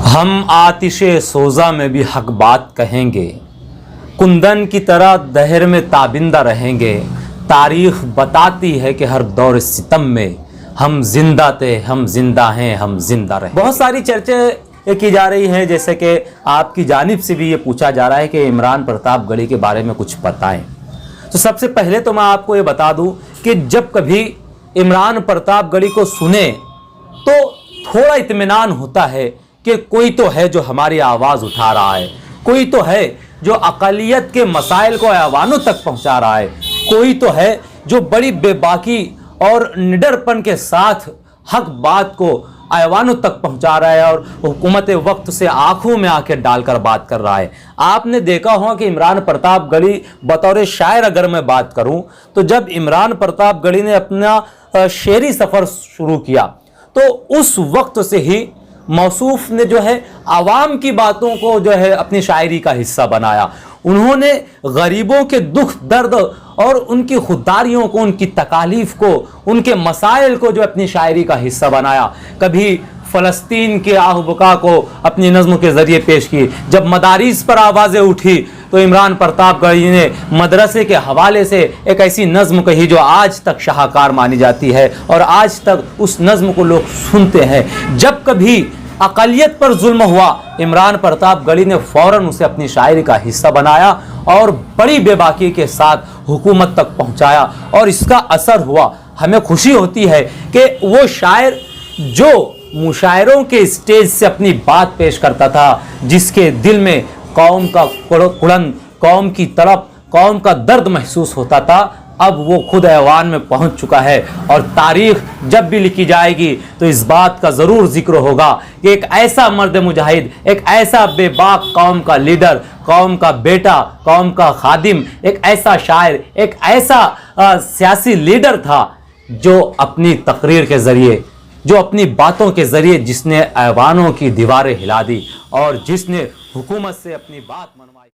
हम आतिशे सोजा में भी हक बात कहेंगे, कुंदन की तरह दहर में ताबिंदा रहेंगे। तारीख बताती है कि हर दौर सितम में हम जिंदा थे, हम जिंदा हैं, हम जिंदा रहे। बहुत सारी चर्चे की जा रही हैं, जैसे कि आपकी जानिब से भी ये पूछा जा रहा है कि इमरान प्रतापगढ़ी के बारे में कुछ बताएं। तो सबसे पहले तो मैं आपको ये बता दूं कि जब कभी इमरान प्रतापगढ़ी को सुने तो थोड़ा इत्मीनान होता है कि कोई तो है जो हमारी आवाज़ उठा रहा है, कोई तो है जो अक़लियत के मसाइल को ऐवानों तक पहुंचा रहा है, कोई तो है जो बड़ी बेबाकी और निडरपन के साथ हक बात को ऐवानों तक पहुंचा रहा है और हुकूमत वक्त से आंखों में आंखें डालकर बात कर रहा है। आपने देखा होगा कि इमरान प्रतापगढ़ी बतौर शायर अगर मैं बात करूं तो जब इमरान प्रतापगढ़ी ने अपना शेरी सफ़र शुरू किया तो उस वक्त से ही मौसूफ ने जो है आवाम की बातों को जो है अपनी शायरी का हिस्सा बनाया। उन्होंने गरीबों के दुख दर्द और उनकी खुददारियों को, उनकी तकालीफ को, उनके मसाइल को जो अपनी शायरी का हिस्सा बनाया। कभी फ़लस्तीन के आहबका को अपनी नज़्म के ज़रिए पेश की। जब मदारिस पर आवाज़ें उठी तो इमरान प्रतापगढ़ी ने मदरसे के हवाले से एक ऐसी नज़्म कही जो आज तक शाहकार मानी जाती है और आज तक उस नज़्म को लोग सुनते हैं। जब कभी अक़लियत पर जुल्म हुआ, इमरान प्रतापगढ़ी ने फ़ौरन उसे अपनी शायरी का हिस्सा बनाया और बड़ी बेबाकी के साथ हुकूमत तक पहुँचाया और इसका असर हुआ। हमें खुशी होती है कि वो शायर जो मुशायरों के स्टेज से अपनी बात पेश करता था, जिसके दिल में कौम का कुड़न, कौम की तड़प, कौम का दर्द महसूस होता था, अब वो खुद ऐवान में पहुंच चुका है। और तारीख जब भी लिखी जाएगी तो इस बात का ज़रूर जिक्र होगा कि एक ऐसा मर्द मुजाहिद, एक ऐसा बेबाक कौम का लीडर, कौम का बेटा, कौम का खादिम, एक ऐसा शायर, एक ऐसा सियासी लीडर था जो अपनी तकरीर के ज़रिए, जो अपनी बातों के ज़रिए जिसने ऐवानों की दीवारें हिला दी और जिसने हुकूमत से अपनी बात मनवाई।